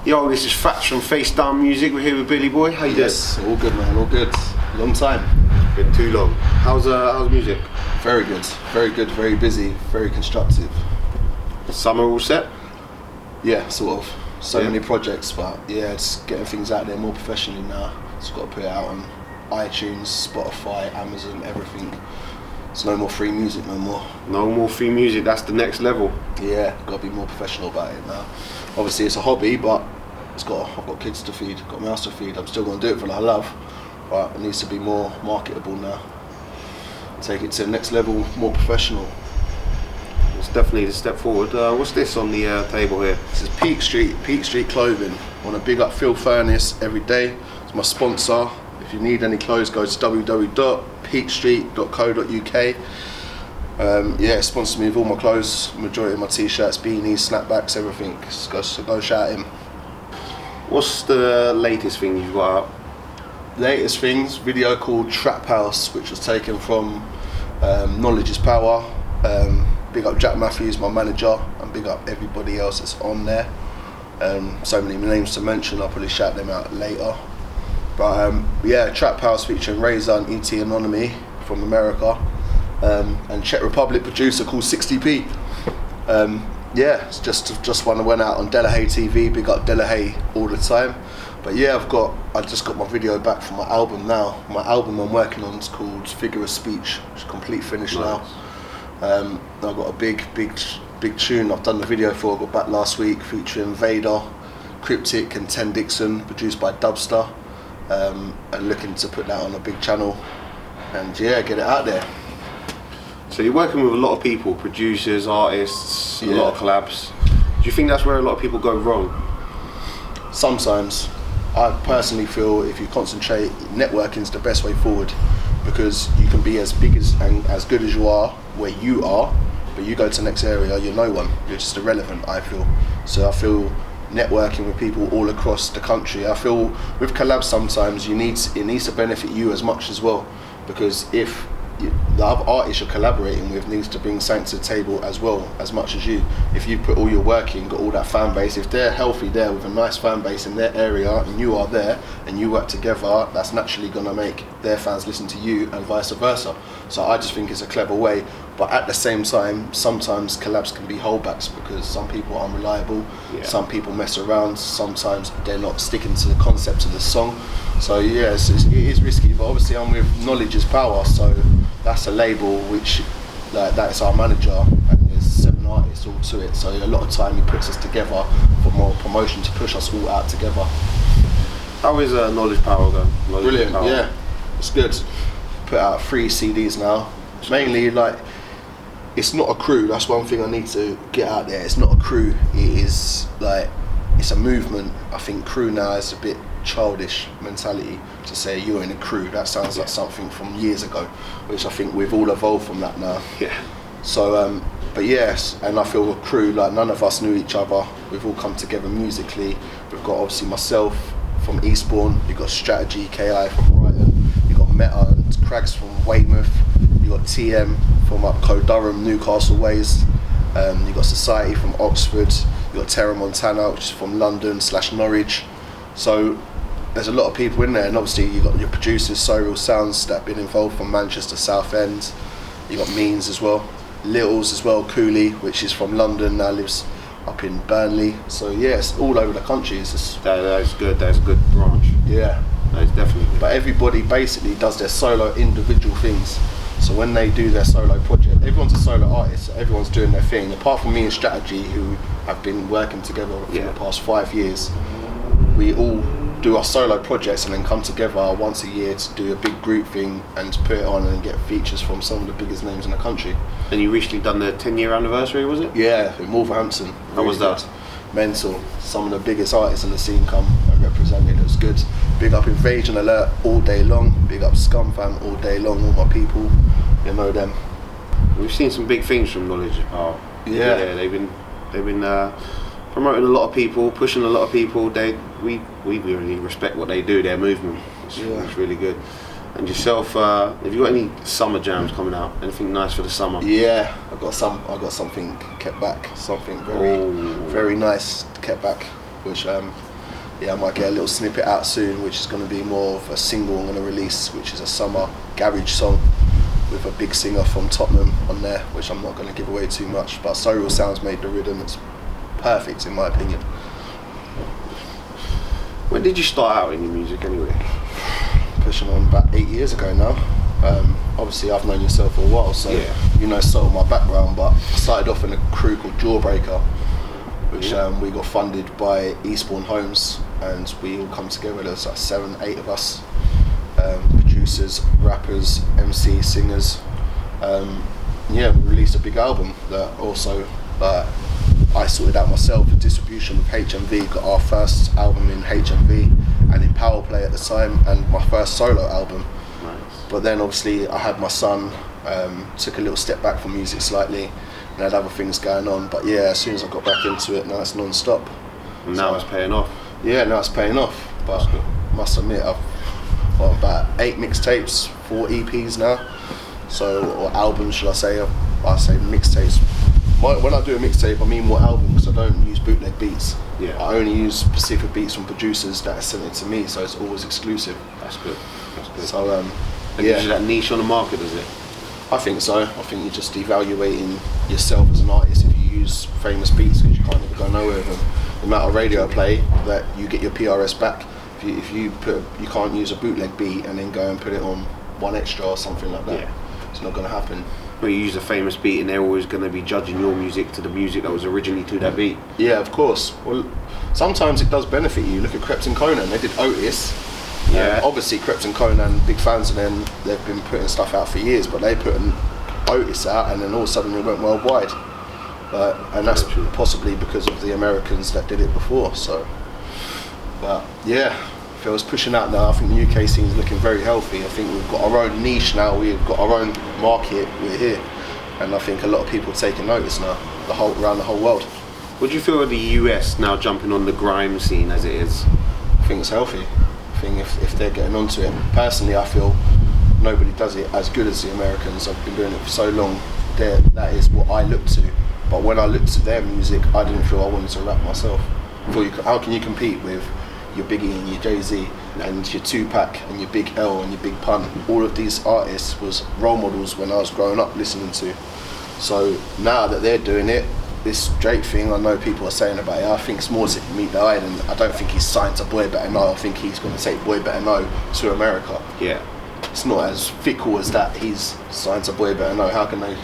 Yo, this is Fats from Face Down Music. We're here with Billyboi. How you doing? Yes, all good, man. All good. Long time. Been too long. How's music? Very good. Very good. Very busy. Very constructive. Summer all set? Yeah, sort of. So many projects, but yeah, it's getting things out there more professionally now. Just got to put it out on iTunes, Spotify, Amazon, everything. It's no more free music no more. No more free music. That's the next level. Yeah, got to be more professional about it now. Obviously, it's a hobby, but I've got kids to feed, got my house to feed. I'm still going to do it for what I love, but it needs to be more marketable now. Take it to the next level, more professional. It's definitely a step forward. What's this on the table here? This is Peak Street Clothing. I want to big up Phil Furness every day. It's my sponsor. If you need any clothes, go to www.peakstreet.co.uk. Yeah, sponsor me with all my clothes, majority of my t-shirts, beanies, snapbacks, everything. So go shout him. What's the latest thing you've got out? Latest things, video called Trap House, which was taken from Knowledge is Power. Big up Jack Matthews, my manager, and big up everybody else that's on there. So many names to mention, I'll probably shout them out later. But yeah, Trap House featuring Razor and E.T. Anonymy from America. And Czech Republic producer called 60p. Yeah, it's just one that went out on Delahaye TV. Big up Delahaye all the time. But yeah, I just got my video back from my album now. My album I'm working on is called Figure of Speech. It's complete finish now. I've got a big tune I've done the video for. I got back last week featuring Vader, Cryptic and Ten Dixon, produced by Dubster. And looking to put that on a big channel and yeah, get it out there. So you're working with a lot of people, producers, artists, a lot of collabs. Do you think that's where a lot of people go wrong? Sometimes. I personally feel if you concentrate, networking's the best way forward, because you can be as big and as good as you are where you are, but you go to the next area, you're no one. You're just irrelevant, I feel. So I feel networking with people all across the country. I feel with collabs sometimes it needs to benefit you as much as well, because if the other artists you're collaborating with needs to bring something to the table as well, as much as you. If you put all your work in, got all that fan base, if they're healthy there with a nice fan base in their area and you are there and you work together, that's naturally going to make their fans listen to you and vice versa. So I just think it's a clever way, but at the same time sometimes collabs can be holdbacks because some people are unreliable, some people mess around, sometimes they're not sticking to the concept of the song. So yes, it is risky, but obviously I'm with Knowledge is Power, so that's a label which that's our manager, and there's 7 artists all to it, so a lot of time he puts us together for more promotion to push us all out together. How is Knowledge Power going? Brilliant, yeah, it's good. Put out 3 CDs now, mainly it's not a crew, that's one thing I need to get out there. It's not a crew, it is it's a movement. I think crew now is a bit childish mentality to say you're in a crew. That sounds like something from years ago, which I think we've all evolved from that now. Yeah. So but yes, and I feel a crew, none of us knew each other. We've all come together musically. We've got obviously myself from Eastbourne, you've got Strategy KI from Brighton, you've got Meta and Crags from Weymouth, you've got TM from up Durham, Newcastle ways, you've got Society from Oxford, you've got Terra Montana, which is from London / Norwich. So there's a lot of people in there, and obviously you've got your producers, So Real Sounds, that have been involved from Manchester, Southend. You've got Meenz as well, Littles as well, Cooley, which is from London, now lives up in Burnley. So yeah, it's all over the country. It's just that's good. That's a good branch. Yeah, that's definitely good. But everybody basically does their solo individual things. So when they do their solo project, everyone's a solo artist, so everyone's doing their thing. Apart from me and Strategy, who have been working together for the past 5 years, we all do our solo projects and then come together once a year to do a big group thing and put it on and get features from some of the biggest names in the country. And you recently done the 10-year anniversary, was it? Yeah, in Wolverhampton. How was that? Mental. Some of the biggest artists in the scene come and represent it. It was good. Big up Invasion Alert all day long. Big up Scum Fam all day long. All my people, you know them. We've seen some big things from Knowledge is Power. Yeah, they've been promoting a lot of people, pushing a lot of people. We really respect what they do. Their movement. It's really good. And yourself, have you got any summer jams coming out? Anything nice for the summer? Yeah, I got something kept back. Something very nice kept back, which yeah, I might get a little snippet out soon, which is going to be more of a single I'm going to release, which is a summer garage song with a big singer from Tottenham on there, which I'm not going to give away too much. But So Real Sounds made the rhythm. It's perfect in my opinion. When did you start out in your music anyway? Pushing on about 8 years ago now. Obviously I've known yourself for a while, so you know sort of my background, but I started off in a crew called Jawbreaker, which we got funded by Eastbourne Homes, and we all come together. There's like 7, 8 of us, producers, rappers, MCs, singers. We released a big album that also I sorted out myself for distribution with HMV. Got our first album in HMV and in Power Play at the time, and my first solo album. Nice. But then obviously I had my son, took a little step back from music slightly, and had other things going on. But yeah, as soon as I got back into it, now it's non-stop. And now it's paying off. Yeah, now it's paying off. But I must admit, I've got about 8 mixtapes, 4 EPs now. So, or albums, should I say? I say mixtapes. When I do a mixtape, I mean more album, because I don't use bootleg beats. Yeah. I only use specific beats from producers that are sent it to me, so it's always exclusive. That's good. That's good. So, It gives you that niche on the market, does it? I think so. I think you're just evaluating yourself as an artist if you use famous beats, because you can't ever go nowhere with them. The amount of radio play that you get your PRS back, if you can't use a bootleg beat and then go and put it on One Extra or something like that. Yeah. It's not going to happen. But you use a famous beat and they're always going to be judging your music to the music that was originally to that beat. Yeah, of course. Well, sometimes it does benefit you. Look at Krept and Conan, they did Otis. Yeah. Obviously Krept and Conan, big fans of them, they've been putting stuff out for years, but they put an Otis out and then all of a sudden it went worldwide. And that's possibly because of the Americans that did it before. So, but yeah, Phil's pushing out now. I think the UK scene is looking very healthy. I think we've got our own niche now. We've got our own market. We're here, and I think a lot of people are taking notice now, around the whole world. What do you feel of the US now jumping on the grime scene as it is? I think it's healthy. I think if they're getting onto it. Personally, I feel nobody does it as good as the Americans. I've been doing it for so long. That is what I look to. But when I looked at their music, I didn't feel I wanted to rap myself. How can you compete with your Biggie and your Jay-Z and your Tupac and your Big L and your Big Pun? All of these artists was role models when I was growing up listening to. So now that they're doing it, this Drake thing, I know people are saying about it, I think it's more to meet the eye, and I don't think he's signed to Boy Better Know. I think he's going to take Boy Better Know to America. Yeah. It's not as fickle as that. He's signed to Boy Better Know. How can they?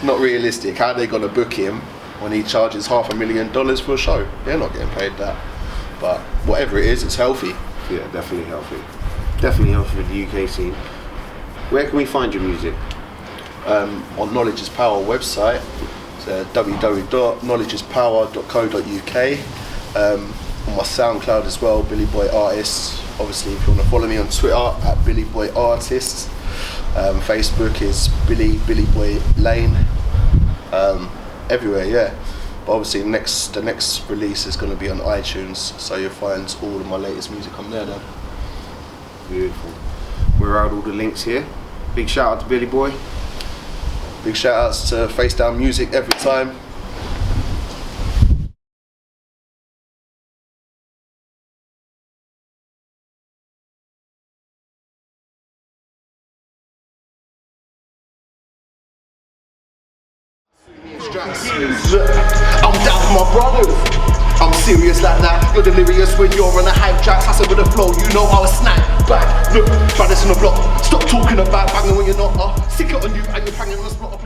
Not realistic. How are they going to book him when he charges $500,000 for a show? They're not getting paid that. But whatever it is, it's healthy. Yeah, definitely healthy. Definitely healthy for the UK scene. Where can we find your music? On Knowledge is Power website. It's www.knowledgeispower.co.uk. On my SoundCloud as well, Billyboi Artist. Obviously, if you want to follow me on Twitter at Billyboi Artist. Facebook is Billyboi Lane. Everywhere, yeah. But obviously, the next release is going to be on iTunes, so you'll find all of my latest music on there then. Beautiful. We're out all the links here. Big shout out to Billyboi. Big shout outs to Face Down Music every time. I'm down for my brothers. I'm serious like that. You're delirious when you're on a hype track. Hustle with the flow, you know how I snap back. Look, brothers in the block. Stop talking about banging when you're not. Stick it on you and you're banging on the spot.